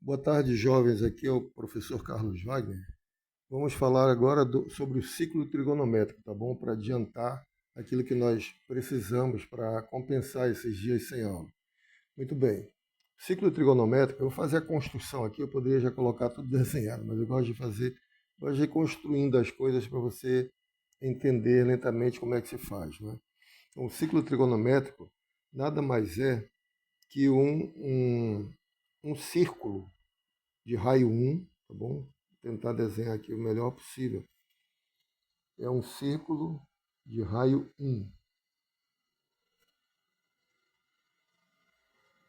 Boa tarde, jovens. Aqui é o professor Carlos Wagner. Vamos falar agora sobre o ciclo trigonométrico, tá bom? Para adiantar aquilo que nós precisamos para compensar esses dias sem aula. Muito bem. Ciclo trigonométrico, eu vou fazer a construção aqui, eu poderia já colocar tudo desenhado, mas eu gosto de fazer, gosto de ir construindo as coisas para você entender lentamente como é que se faz, né? Então, o ciclo trigonométrico nada mais é que um círculo de raio 1, tá bom? Vou tentar desenhar aqui o melhor possível. É um círculo de raio 1,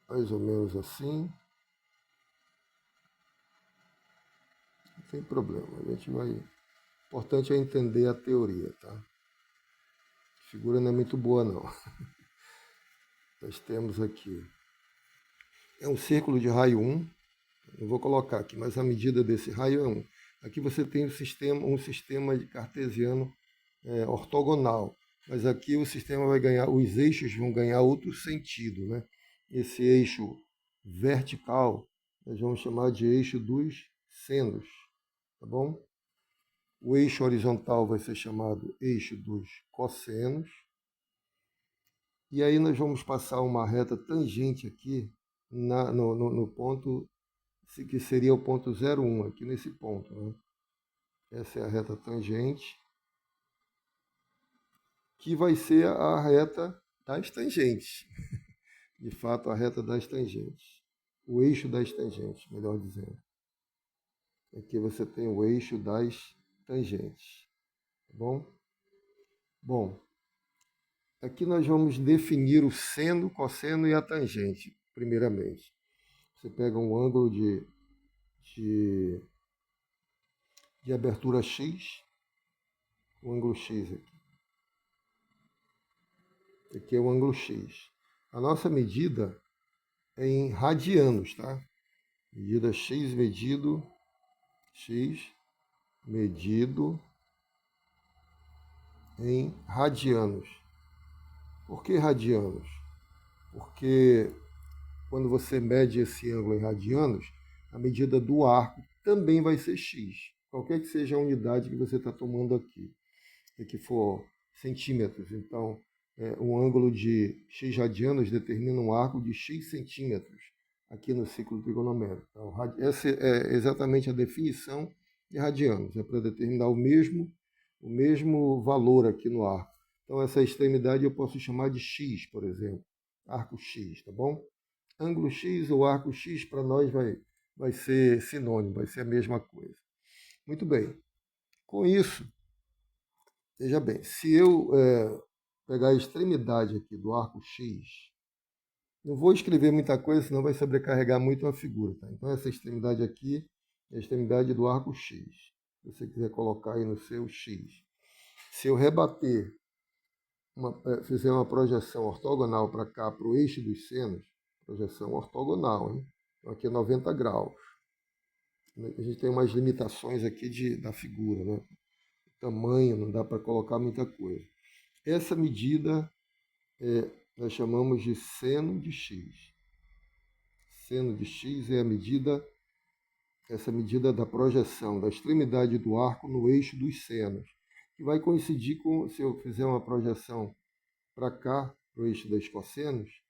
mais ou menos assim. Não tem problema, a gente vai... O importante é entender a teoria, tá? A figura não é muito boa, não. Nós temos aqui... É um círculo de raio 1, não vou colocar aqui, mas a medida desse raio é 1. Aqui você tem um sistema de cartesiano ortogonal, mas aqui o sistema vai ganhar, os eixos vão ganhar outro sentido, né? Esse eixo vertical nós vamos chamar de eixo dos senos, tá bom? O eixo horizontal vai ser chamado eixo dos cossenos. E aí nós vamos passar uma reta tangente aqui no ponto que seria o ponto 0,1, aqui nesse ponto, né? Essa é a reta tangente, que vai ser a reta das tangentes. De fato, a reta das tangentes. O eixo das tangentes, melhor dizendo. Aqui você tem o eixo das tangentes. Tá bom? Bom, aqui nós vamos definir o seno, cosseno e a tangente, primeiramente. Você pega um ângulo de abertura X, o ângulo X aqui. Aqui é o ângulo X. A nossa medida é em radianos, tá? Medida X medido em radianos. Por que radianos? Porque quando você mede esse ângulo em radianos, a medida do arco também vai ser x, qualquer que seja a unidade que você está tomando aqui, e que for centímetros. Então, um ângulo de x radianos determina um arco de x centímetros aqui no ciclo trigonométrico. Então, essa é exatamente a definição de radianos, é para determinar o mesmo valor aqui no arco. Então, essa extremidade eu posso chamar de x, por exemplo, arco x, tá bom? Ângulo x ou arco x para nós vai ser sinônimo, vai ser a mesma coisa. Muito bem. Com isso, veja bem, se eu pegar a extremidade aqui do arco x, não vou escrever muita coisa, senão vai sobrecarregar muito a figura. Tá? Então, essa extremidade aqui é a extremidade do arco x. Se você quiser colocar aí no seu x. Se eu rebater, fizer uma projeção ortogonal para cá, para o eixo dos senos, projeção ortogonal, hein? Então, aqui é 90 graus. A gente tem umas limitações aqui da figura, né? Tamanho, não dá para colocar muita coisa. Essa medida nós chamamos de seno de x. Seno de x é essa medida da projeção da extremidade do arco no eixo dos senos, que vai coincidir com, se eu fizer uma projeção para cá, para o eixo dos cossenos,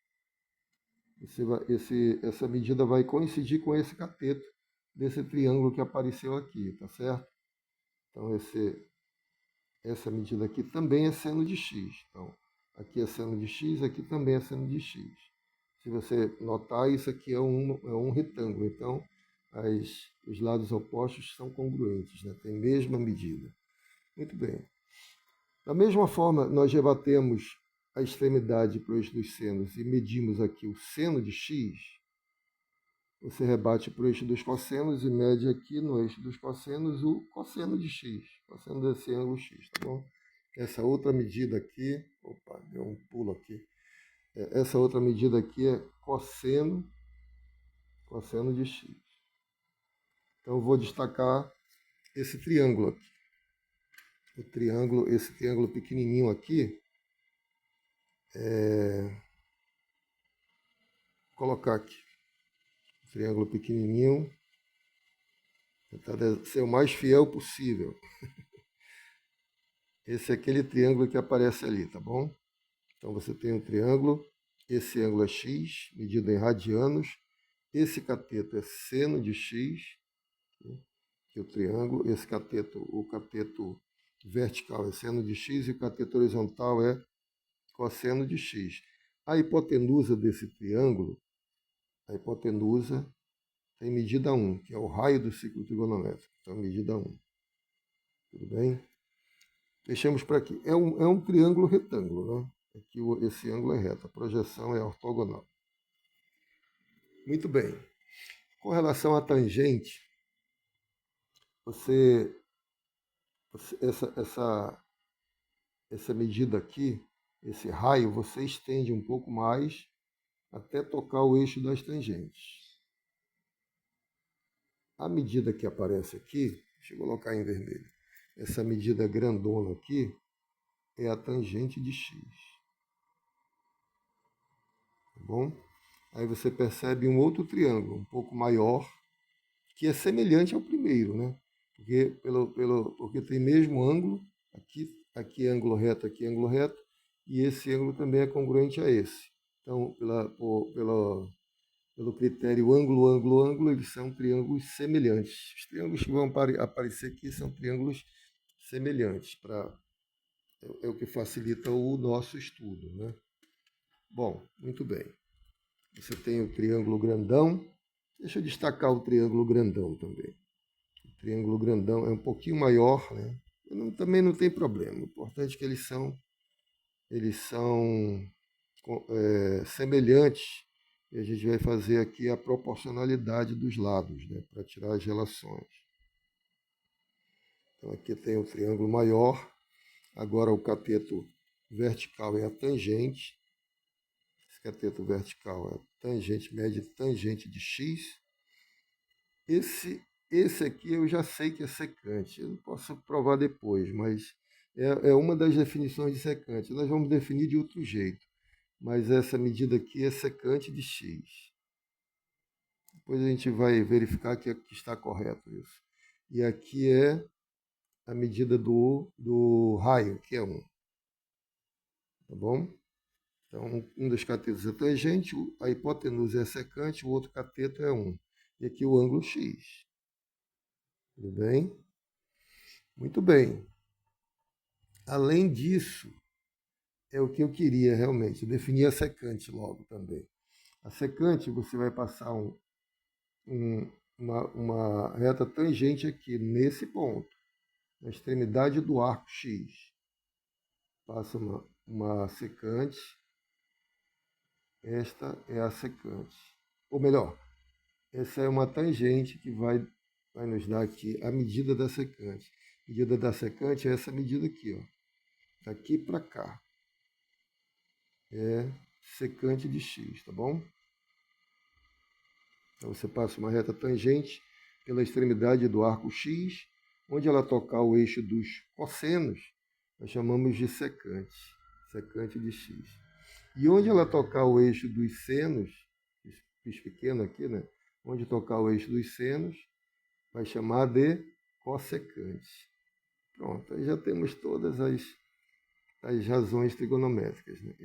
essa medida vai coincidir com esse cateto desse triângulo que apareceu aqui, tá certo? Então, essa medida aqui também é seno de x. Então, aqui é seno de x, aqui também é seno de x. Se você notar, isso aqui é um retângulo. Então, os lados opostos são congruentes, né? Tem a mesma medida. Muito bem. Da mesma forma, nós rebatemos a extremidade para o eixo dos senos e medimos aqui o seno de x. Você rebate para o eixo dos cossenos e mede aqui no eixo dos cossenos o cosseno de x, cosseno desse ângulo x, tá bom? Essa outra medida aqui, opa, deu um pulo aqui. Essa outra medida aqui é cosseno de x. Então eu vou destacar esse triângulo aqui. Esse triângulo pequenininho aqui, vou colocar aqui. triângulo pequenininho. Tentar ser o mais fiel possível. Esse é aquele triângulo que aparece ali, tá bom? Então você tem um triângulo, esse ângulo é x, medido em radianos. Esse cateto é seno de x, que é o triângulo. Esse cateto, o cateto vertical é seno de x e o cateto horizontal é cosseno de x. A hipotenusa desse triângulo, a hipotenusa tem medida 1, que é o raio do ciclo trigonométrico. Então, medida 1. Tudo bem? Deixamos para aqui. É um triângulo retângulo, né? Aqui esse ângulo é reto, a projeção é ortogonal. Muito bem. Com relação à tangente, essa medida aqui, esse raio, você estende um pouco mais até tocar o eixo das tangentes. A medida que aparece aqui, deixa eu colocar em vermelho, essa medida grandona aqui é a tangente de x. Tá bom? Aí você percebe um outro triângulo, um pouco maior, que é semelhante ao primeiro, né? Porque tem mesmo ângulo, aqui é ângulo reto, aqui é ângulo reto, e esse ângulo também é congruente a esse. Então, pelo critério ângulo, ângulo, ângulo, eles são triângulos semelhantes. Os triângulos que vão aparecer aqui são triângulos semelhantes, é o que facilita o nosso estudo, né? Bom, muito bem. Você tem o triângulo grandão. Deixa eu destacar o triângulo grandão também. O triângulo grandão é um pouquinho maior, né? Também não tem problema. O importante é que eles são semelhantes. E a gente vai fazer aqui a proporcionalidade dos lados, né? Para tirar as relações. Então aqui tem o triângulo maior. Agora o cateto vertical é a tangente. Esse cateto vertical é a tangente, mede tangente de x. Esse aqui eu já sei que é secante. Eu posso provar depois, mas é uma das definições de secante. Nós vamos definir de outro jeito. Mas essa medida aqui é secante de x. Depois a gente vai verificar que está correto isso. E aqui é a medida do raio, que é 1. Tá bom? Então, um dos catetos é tangente, a hipotenusa é secante, o outro cateto é 1. E aqui o ângulo x. Tudo bem? Muito bem. Além disso, é o que eu queria realmente, definir a secante logo também. A secante, você vai passar uma reta tangente aqui, nesse ponto, na extremidade do arco X. Passa uma secante, esta é a secante. Ou melhor, essa é uma tangente que vai nos dar aqui a medida da secante. A medida da secante é essa medida aqui, ó, daqui para cá. É secante de x, tá bom? Então você passa uma reta tangente pela extremidade do arco x, onde ela tocar o eixo dos cossenos, nós chamamos de secante, secante de x. E onde ela tocar o eixo dos senos, fiz pequeno aqui, né? Onde tocar o eixo dos senos, vai chamar de cossecante. Pronto, aí já temos todas as razões trigonométricas, né?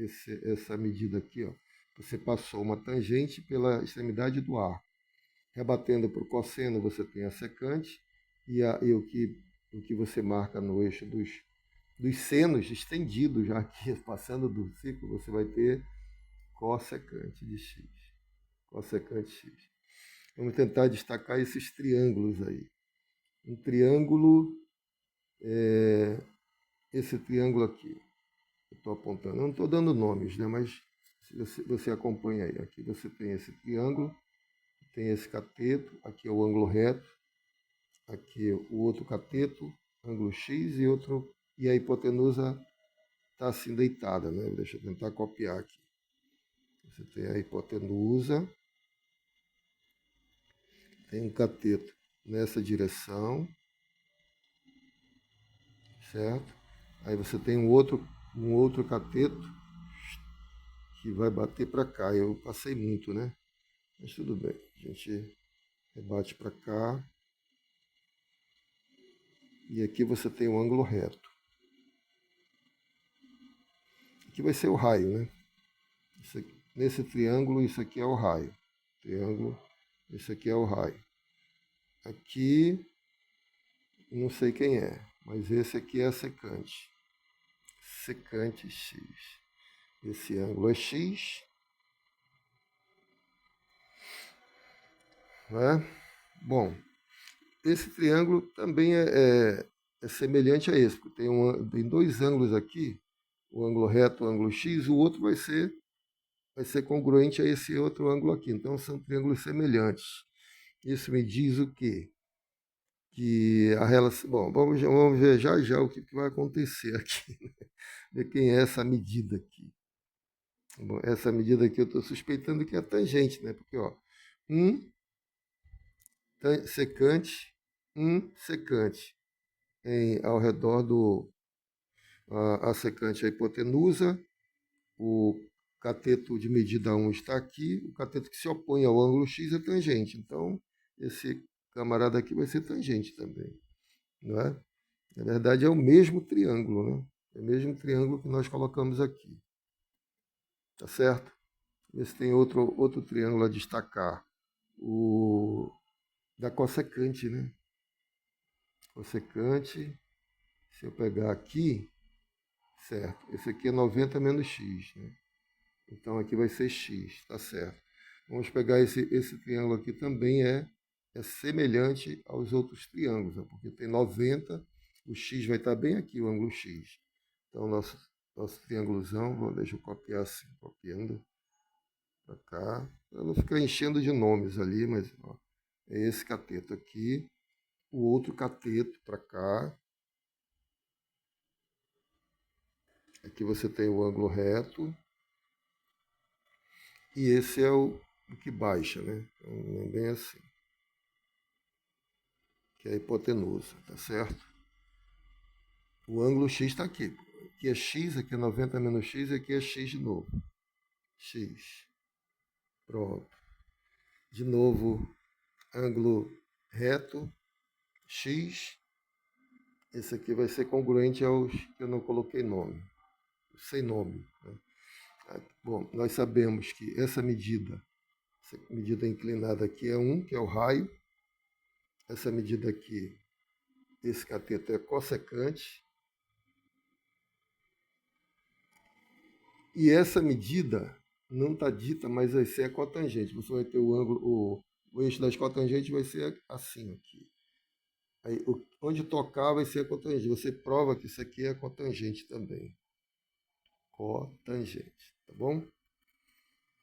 Essa medida aqui, ó, você passou uma tangente pela extremidade do arco. Rebatendo para o cosseno, você tem a secante, e o que você marca no eixo dos senos, estendido já aqui, passando do ciclo, você vai ter cossecante de x. Cossecante x. Vamos tentar destacar esses triângulos aí. Um triângulo, esse triângulo aqui, eu estou apontando, eu não estou dando nomes, né, mas você acompanha aí. Aqui você tem esse triângulo, tem esse cateto, aqui é o ângulo reto, aqui o outro cateto, ângulo x e a hipotenusa está assim deitada, né? Deixa eu tentar copiar aqui. Você tem a hipotenusa, tem um cateto nessa direção, certo? Aí você tem um outro cateto que vai bater para cá. Eu passei muito, né? Mas tudo bem. A gente rebate para cá. E aqui você tem um ângulo reto. Aqui vai ser o raio, né? Aqui, nesse triângulo, isso aqui é o raio. Triângulo, esse aqui é o raio. Aqui, não sei quem é, mas esse aqui é a secante. Secante X. Esse ângulo é X. Né? Bom, esse triângulo também é semelhante a esse, porque tem dois ângulos aqui, o ângulo reto, o ângulo X, o outro vai ser congruente a esse outro ângulo aqui. Então são triângulos semelhantes. Isso me diz o quê? Que a relação. Bom, vamos ver já o que vai acontecer aqui. Né? Ver quem é essa medida aqui. Bom, essa medida aqui eu estou suspeitando que é a tangente, né? Porque, ó, um secante, um secante ao redor do a secante, a hipotenusa, o cateto de medida 1 está aqui, o cateto que se opõe ao ângulo X é tangente. Então, esse camarada aqui vai ser tangente também, não é? Na verdade, é o mesmo triângulo, né? É o mesmo triângulo que nós colocamos aqui. Tá certo? Ver se tem outro triângulo a destacar. O da cossecante, né? Cossecante, se eu pegar aqui, certo? Esse aqui é 90 menos x, né? Então aqui vai ser x, tá certo? Vamos pegar esse triângulo aqui também é semelhante aos outros triângulos, né? Porque tem 90, o x vai estar bem aqui, o ângulo x. Então nosso triângulozão, deixa eu copiar assim, copiando para cá, para não ficar enchendo de nomes ali, mas ó, é esse cateto aqui, o outro cateto para cá. Aqui você tem o ângulo reto. E esse é o que baixa, né? Então, é bem assim. Que é a hipotenusa, tá certo? O ângulo X está aqui. Aqui é X, aqui é 90 menos X e aqui é X de novo. X. Pronto. De novo, ângulo reto, X. Esse aqui vai ser congruente aos que eu não coloquei nome. Sem nome. Né? Bom, nós sabemos que essa medida inclinada aqui é 1, que é o raio. Essa medida aqui, esse cateto é cossecante. E essa medida não está dita, mas vai ser a cotangente. Você vai ter o ângulo, o eixo das cotangentes vai ser assim aqui. Aí, onde tocar vai ser a cotangente. Você prova que isso aqui é a cotangente também. Cotangente, tá bom?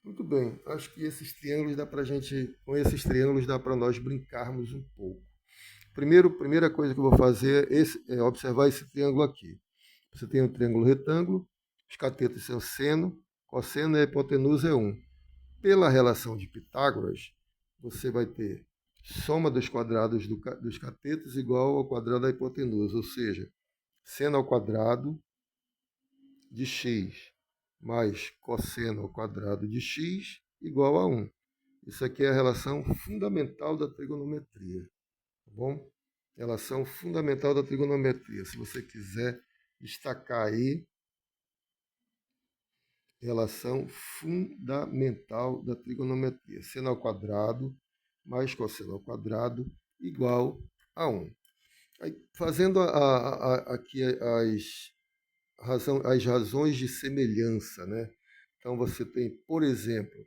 Muito bem. Acho que esses triângulos dá pra gente, com esses triângulos dá para nós brincarmos um pouco. Primeira coisa que eu vou fazer é observar esse triângulo aqui. Você tem um triângulo retângulo, os catetos são seno, cosseno e a hipotenusa é 1. Pela relação de Pitágoras, você vai ter soma dos quadrados dos catetos igual ao quadrado da hipotenusa, ou seja, seno ao quadrado de x mais cosseno ao quadrado de x igual a 1. Isso aqui é a relação fundamental da trigonometria, tá bom? Relação fundamental da trigonometria. Se você quiser destacar aí, relação fundamental da trigonometria. Seno ao quadrado mais cosseno ao quadrado igual a 1. Aí, fazendo aqui as razões de semelhança, né? Então você tem, por exemplo,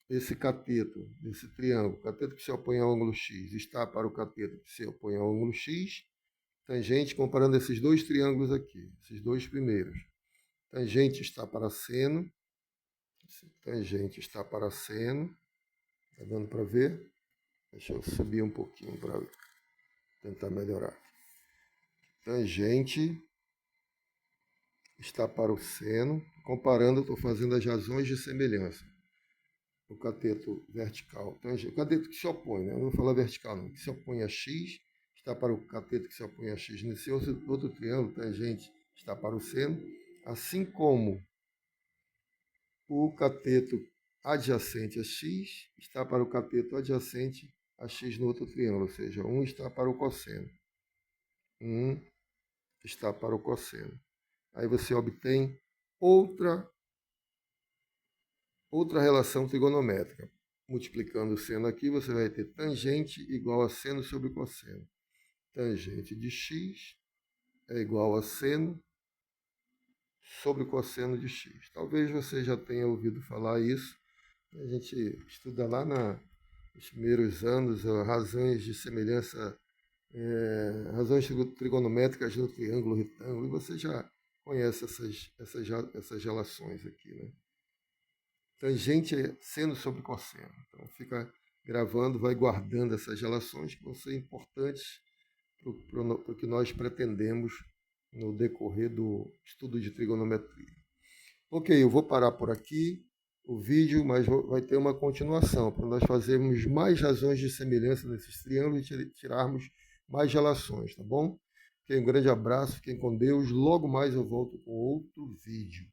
esse cateto, desse triângulo, o cateto que se opõe ao ângulo x está para o cateto que se opõe ao ângulo x. Tangente, comparando esses dois triângulos aqui, esses dois primeiros. Tangente está para seno, tangente está para seno. Está dando para ver? Deixa eu subir um pouquinho para tentar melhorar. Tangente está para o seno. Comparando, estou fazendo as razões de semelhança. O cateto vertical, tangente, o cateto que se opõe, né? Eu não vou falar vertical, não. Que se opõe a x, está para o cateto que se opõe a x. Nesse outro triângulo, tangente está para o seno. Assim como o cateto adjacente a x está para o cateto adjacente a x no outro triângulo, ou seja, 1 está para o cosseno. 1 está para o cosseno. Aí você obtém outra relação trigonométrica. Multiplicando o seno aqui, você vai ter tangente igual a seno sobre cosseno. Tangente de x é igual a seno sobre cosseno de x. Talvez você já tenha ouvido falar isso. A gente estuda lá nos primeiros anos razões de semelhança, razões trigonométricas no triângulo retângulo, e você já conhece essas relações aqui, né? Tangente é seno sobre cosseno. Então fica gravando, vai guardando essas relações que vão ser importantes para o que nós pretendemos no decorrer do estudo de trigonometria. Ok, eu vou parar por aqui o vídeo, mas vai ter uma continuação para nós fazermos mais razões de semelhança nesses triângulos e tirarmos mais relações, tá bom? Ok, um grande abraço, fiquem com Deus. Logo mais eu volto com outro vídeo.